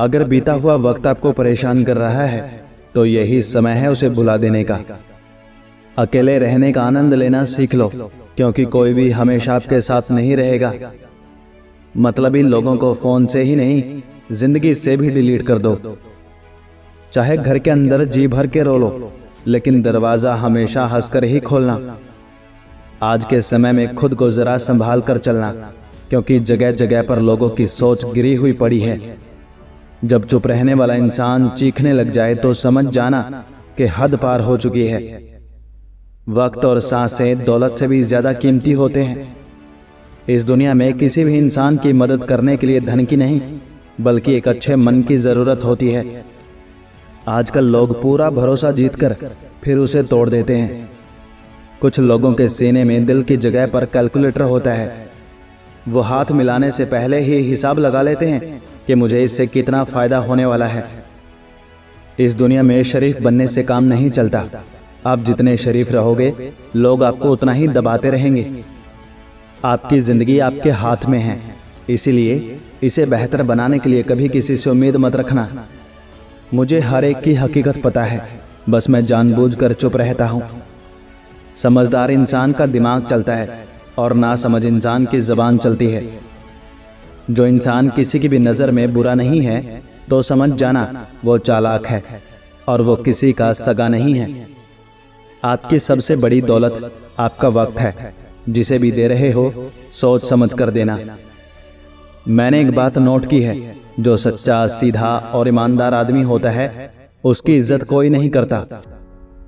अगर बीता हुआ वक्त आपको परेशान कर रहा है तो यही समय है उसे भुला देने का। अकेले रहने का आनंद लेना सीख लो, क्योंकि कोई भी हमेशा आपके साथ नहीं रहेगा। मतलबी लोगों को फोन से ही नहीं, जिंदगी से भी डिलीट कर दो। चाहे घर के अंदर जी भर के रो लो, लेकिन दरवाजा हमेशा हंसकर ही खोलना। आज के समय में खुद को जरा संभाल कर चलना, क्योंकि जगह जगह पर लोगों की सोच गिरी हुई पड़ी है। जब चुप रहने वाला इंसान चीखने लग जाए तो समझ जाना कि हद पार हो चुकी है। वक्त और सांसें दौलत से भी ज्यादा कीमती होते हैं। इस दुनिया में किसी भी इंसान की मदद करने के लिए धन की नहीं, बल्कि एक अच्छे मन की जरूरत होती है। आजकल लोग पूरा भरोसा जीतकर फिर उसे तोड़ देते हैं। कुछ लोगों के सीने में दिल की जगह पर कैलकुलेटर होता है। वो हाथ मिलाने से पहले ही हिसाब लगा लेते हैं कि मुझे इससे कितना फायदा होने वाला है। इस दुनिया में शरीफ बनने से काम नहीं चलता। आप जितने शरीफ रहोगे, लोग आपको उतना ही दबाते रहेंगे। आपकी जिंदगी आपके हाथ में है, इसीलिए इसे बेहतर बनाने के लिए कभी किसी से उम्मीद मत रखना। मुझे हर एक की हकीकत पता है, बस मैं जानबूझकर चुप रहता हूँ। समझदार इंसान का दिमाग चलता है और नासमझ इंसान की ज़बान चलती है। जो इंसान किसी की भी नज़र में बुरा नहीं है तो समझ जाना वो चालाक है और वो किसी का सगा नहीं है। आपकी सबसे बड़ी दौलत आपका वक्त है। जिसे भी दे रहे हो सोच समझ कर देना। मैंने एक बात नोट की है, जो सच्चा, सीधा और ईमानदार आदमी होता है उसकी इज्जत कोई नहीं करता,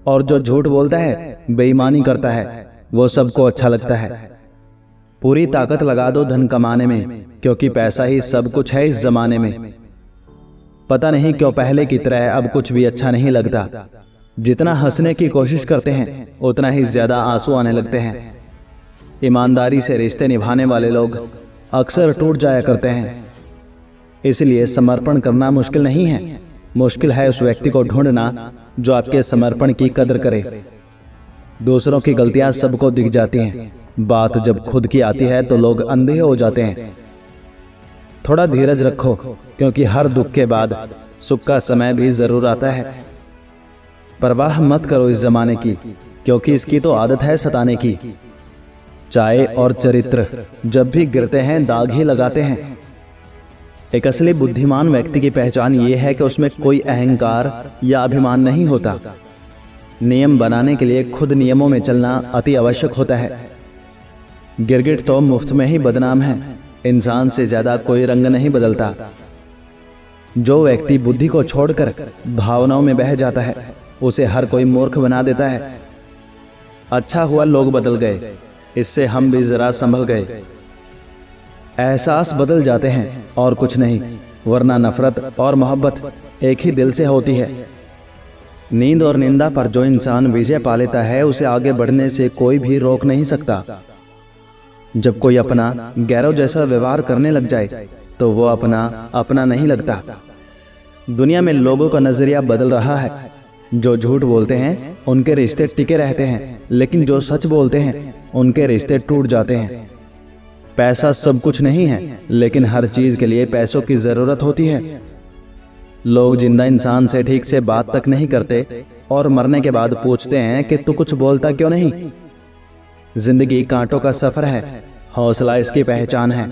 और जो झूठ बोलता है, बेईमानी करता है, वो सबको अच्छा लगता है। पूरी ताकत लगा दो धन कमाने में, क्योंकि पैसा ही सब कुछ है इस जमाने में। पता नहीं क्यों पहले की तरह अब कुछ भी अच्छा नहीं लगता। जितना हंसने की कोशिश करते हैं उतना ही ज्यादा आंसू आने लगते हैं। ईमानदारी से रिश्ते निभाने वाले लोग अक्सर टूट जाया करते हैं। इसलिए समर्पण करना मुश्किल नहीं है, मुश्किल है उस व्यक्ति को ढूंढना जो आपके समर्पण की कदर करे। दूसरों की गलतियां सबको दिख जाती हैं, बात जब खुद की आती है तो लोग अंधे हो जाते हैं। थोड़ा धीरज रखो, क्योंकि हर दुख के बाद सुख का समय भी जरूर आता है। परवाह मत करो इस जमाने की, क्योंकि इसकी तो आदत है सताने की। चाय और चरित्र जब भी गिरते हैं दाग ही लगाते हैं। एक असली बुद्धिमान व्यक्ति की पहचान ये है कि उसमें कोई अहंकार या अभिमान नहीं होता। नियम बनाने के लिए खुद नियमों में चलना अति आवश्यक होता है। गिरगिट तो मुफ्त में ही बदनाम है, इंसान से ज्यादा कोई रंग नहीं बदलता। जो व्यक्ति बुद्धि को छोड़कर भावनाओं में बह जाता है उसे हर कोई मूर्ख बना देता है। अच्छा हुआ लोग बदल गए, इससे हम भी जरा संभल गए। एहसास बदल जाते हैं और कुछ नहीं, वरना नफरत और मोहब्बत एक ही दिल से होती है। नींद और निंदा पर जो इंसान विजय पा लेता है उसे आगे बढ़ने से कोई भी रोक नहीं सकता। जब कोई अपना गैरों जैसा व्यवहार करने लग जाए तो वो अपना नहीं लगता। दुनिया में लोगों का नजरिया बदल रहा है। जो झूठ बोलते हैं उनके रिश्ते टिके रहते हैं, लेकिन जो सच बोलते हैं उनके रिश्ते टूट जाते हैं। पैसा सब कुछ नहीं है, लेकिन हर चीज के लिए पैसों की जरूरत होती है। लोग जिंदा इंसान से ठीक से बात तक नहीं करते और मरने के बाद पूछते हैं कि तू कुछ बोलता क्यों नहीं। जिंदगी कांटों का सफर है, हौसला इसकी पहचान है।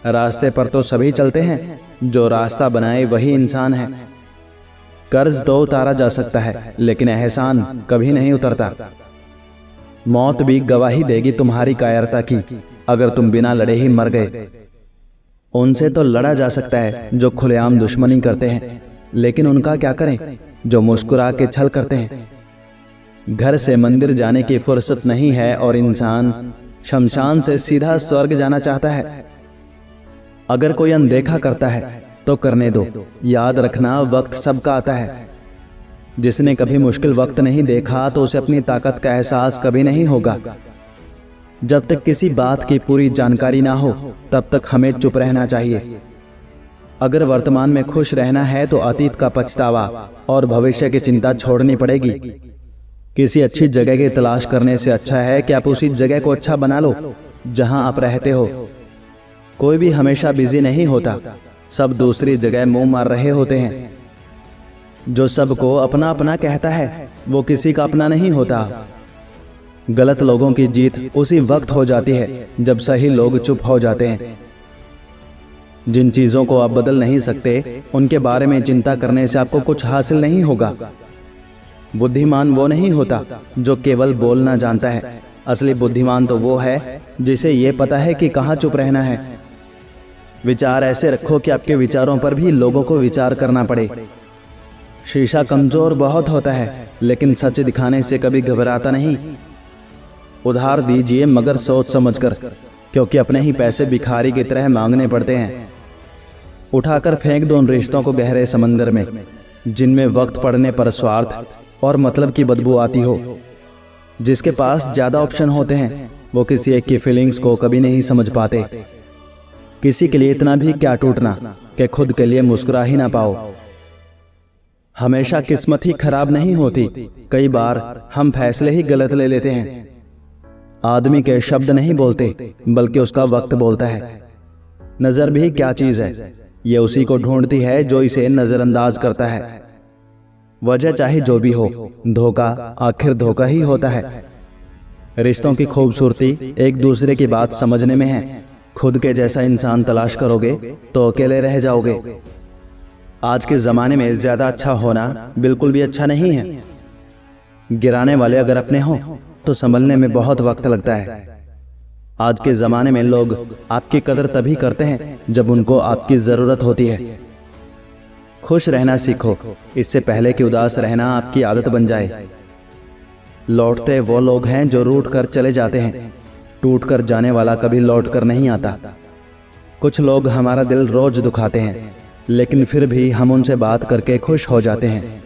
रास्ते पर तो सभी चलते हैं, जो रास्ता बनाए वही इंसान है। कर्ज तो उतारा जा सकता है, लेकिन एहसान कभी नहीं उतरता। मौत भी गवाही देगी तुम्हारी कायरता की, अगर तुम बिना लड़े ही मर गए। उनसे तो लड़ा जा सकता है जो खुलेआम दुश्मनी करते हैं, लेकिन उनका क्या करें जो मुस्कुरा के छल करते हैं। घर से मंदिर जाने की फुर्सत नहीं है और इंसान शमशान से सीधा स्वर्ग जाना चाहता है। अगर कोई अनदेखा करता है तो करने दो। याद रखना वक्त सबका आता है। जिसने कभी मुश्किल वक्त नहीं देखा तो उसे अपनी ताकत का एहसास कभी नहीं होगा। जब तक किसी बात की पूरी जानकारी ना हो तब तक हमें चुप रहना चाहिए। अगर वर्तमान में खुश रहना है तो अतीत का पछतावा और भविष्य की चिंता छोड़नी पड़ेगी। किसी अच्छी जगह की तलाश करने से अच्छा है कि आप उसी जगह को अच्छा बना लो जहां आप रहते हो। कोई भी हमेशा बिजी नहीं होता, सब दूसरी जगह मुंह मार रहे होते हैं। जो सबको अपना अपना कहता है वो किसी का अपना नहीं होता। गलत लोगों की जीत उसी वक्त हो जाती है जब सही लोग चुप हो जाते हैं। जिन चीजों को आप बदल नहीं सकते उनके बारे में चिंता करने से आपको कुछ हासिल नहीं होगा। बुद्धिमान वो नहीं होता जो केवल बोलना जानता है। असली बुद्धिमान तो वो है जिसे ये पता है कि कहाँ चुप रहना है। विचार ऐसे रखो कि आपके विचारों पर भी लोगों को विचार करना पड़े। शीशा कमजोर बहुत होता है लेकिन सच दिखाने से कभी घबराता नहीं। उधार दीजिए मगर सोच समझकर, क्योंकि अपने ही पैसे भिखारी की तरह मांगने पड़ते हैं। उठाकर फेंक दो उन रिश्तों को गहरे समंदर में जिनमें वक्त पड़ने पर स्वार्थ और मतलब की बदबू आती हो। जिसके पास ज्यादा ऑप्शन होते हैं वो किसी एक की फीलिंग्स को कभी नहीं समझ पाते। किसी के लिए इतना भी क्या टूटना कि खुद के लिए मुस्कुरा ही ना पाओ। हमेशा किस्मत ही खराब नहीं होती, कई बार हम फैसले ही गलत ले लेते हैं। आदमी के शब्द नहीं बोलते बल्कि उसका वक्त बोलता है। नजर भी क्या चीज है, ये उसी को ढूंढती है जो इसे नजरअंदाज करता है। वजह चाहे जो भी हो, धोखा आखिर धोखा ही होता है। रिश्तों की खूबसूरती एक दूसरे की बात समझने में है। खुद के जैसा इंसान तलाश करोगे तो अकेले रह जाओगे। आज के जमाने में ज्यादा अच्छा होना बिल्कुल भी अच्छा नहीं है। गिराने वाले अगर अपने हों तो संभलने में बहुत वक्त लगता है। आज के जमाने में लोग आपकी कदर तभी करते हैं जब उनको आपकी जरूरत होती है। खुश रहना सीखो, इससे पहले कि उदास रहना आपकी आदत बन जाए। लौटते वो लोग हैं जो रूठ कर चले जाते हैं। टूट कर जाने वाला कभी लौट कर नहीं आता। कुछ लोग हमारा दिल रोज दुखाते हैं लेकिन फिर भी हम उनसे बात करके खुश हो जाते हैं।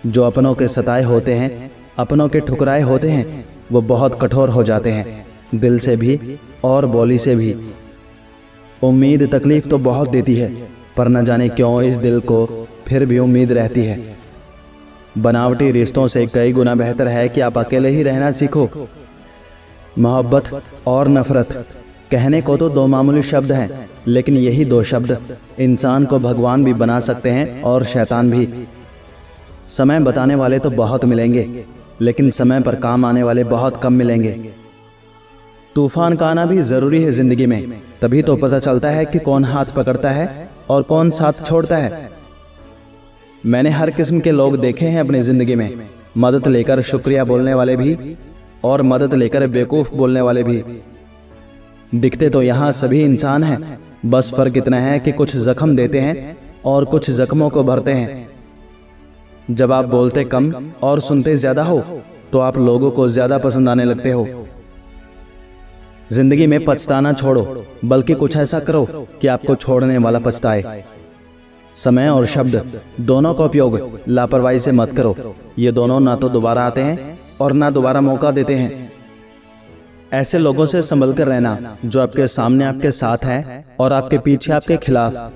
जो अपनों के सताए होते हैं, अपनों के ठुकराए होते हैं, वो बहुत कठोर हो जाते हैं, दिल से भी और बोली से भी। उम्मीद तकलीफ तो बहुत देती है पर न जाने क्यों इस दिल को फिर भी उम्मीद रहती है। बनावटी रिश्तों से कई गुना बेहतर है कि आप अकेले ही रहना सीखो। मोहब्बत और नफरत कहने को तो दो मामूली शब्द हैं, लेकिन यही दो शब्द इंसान को भगवान भी बना सकते हैं और शैतान भी। समय बताने वाले तो बहुत मिलेंगे लेकिन समय पर काम आने वाले बहुत कम मिलेंगे। तूफान का आना भी जरूरी है जिंदगी में, तभी तो पता चलता है कि कौन हाथ पकड़ता है और कौन साथ छोड़ता है। मैंने हर किस्म के लोग देखे हैं अपनी जिंदगी में, मदद लेकर शुक्रिया बोलने वाले भी और मदद लेकर बेवकूफ बोलने वाले भी। दिखते तो यहाँ सभी इंसान हैं, बस फर्क इतना है कि कुछ जख्म देते हैं और कुछ जख्मों को भरते हैं। जब आप बोलते कम और सुनते ज्यादा हो तो आप लोगों को ज्यादा पसंद आने लगते हो। जिंदगी में पछताना छोड़ो, बल्कि कुछ ऐसा करो कि आपको छोड़ने वाला पछताए। समय और शब्द दोनों का उपयोग लापरवाही से मत करो। ये दोनों ना तो दोबारा आते हैं और ना दोबारा मौका देते हैं। ऐसे लोगों से संभल कर रहना जो आपके सामने आपके साथ है और आपके पीछे आपके खिलाफ।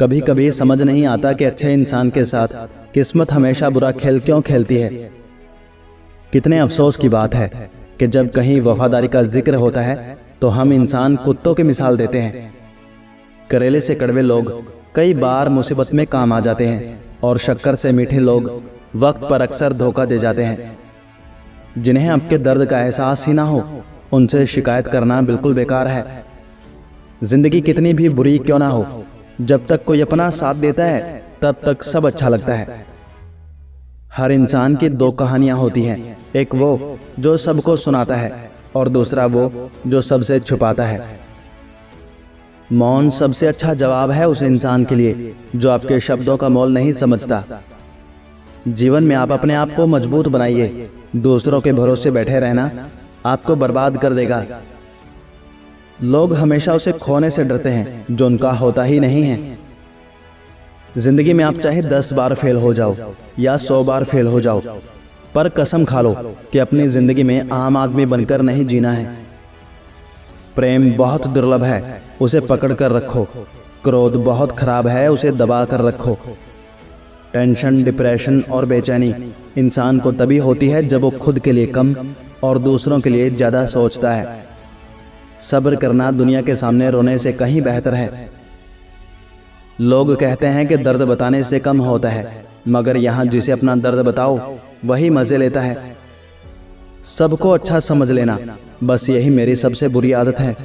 कभी कभी समझ नहीं आता कि अच्छे इंसान के साथ किस्मत हमेशा बुरा खेल क्यों खेलती है। कितने अफसोस की बात है कि जब कहीं वफादारी का जिक्र होता है तो हम इंसान कुत्तों की मिसाल देते हैं। करेले से कड़वे लोग कई बार मुसीबत में काम आ जाते हैं और शक्कर से मीठे लोग वक्त पर अक्सर धोखा दे जाते हैं। जिन्हें आपके दर्द का एहसास ही ना हो उनसे शिकायत करना बिल्कुल बेकार है। जिंदगी कितनी भी बुरी क्यों ना हो, जब तक कोई अपना साथ देता है तब तक सब अच्छा लगता है। हर इंसान की दो कहानियां होती हैं, एक वो जो सबको सुनाता है और दूसरा वो जो सबसे छुपाता है। मौन सबसे अच्छा जवाब है उस इंसान के लिए जो आपके शब्दों का मोल नहीं समझता। जीवन में आप अपने आप को मजबूत बनाइए। दूसरों के भरोसे बैठे रहना आपको बर्बाद कर देगा। लोग हमेशा उसे खोने से डरते हैं जो उनका होता ही नहीं है। जिंदगी में आप चाहे 10 बार फेल हो जाओ या 100 बार फेल हो जाओ, पर कसम खा लो कि अपनी जिंदगी में आम आदमी बनकर नहीं जीना है। प्रेम बहुत दुर्लभ है, उसे पकड़ कर रखो। क्रोध बहुत खराब है, उसे दबा कर रखो। टेंशन, डिप्रेशन और बेचैनी इंसान को तभी होती है जब वो खुद के लिए कम और दूसरों के लिए ज्यादा सोचता है। सब्र करना दुनिया के सामने रोने से कहीं बेहतर है। लोग कहते हैं कि दर्द बताने से कम होता है, मगर यहाँ जिसे अपना दर्द बताओ वही मजे लेता है। सबको अच्छा समझ लेना, बस यही मेरी सबसे बुरी आदत है।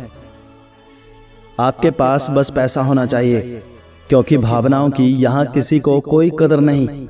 आपके पास बस पैसा होना चाहिए, क्योंकि भावनाओं की यहाँ किसी को कोई कदर नहीं।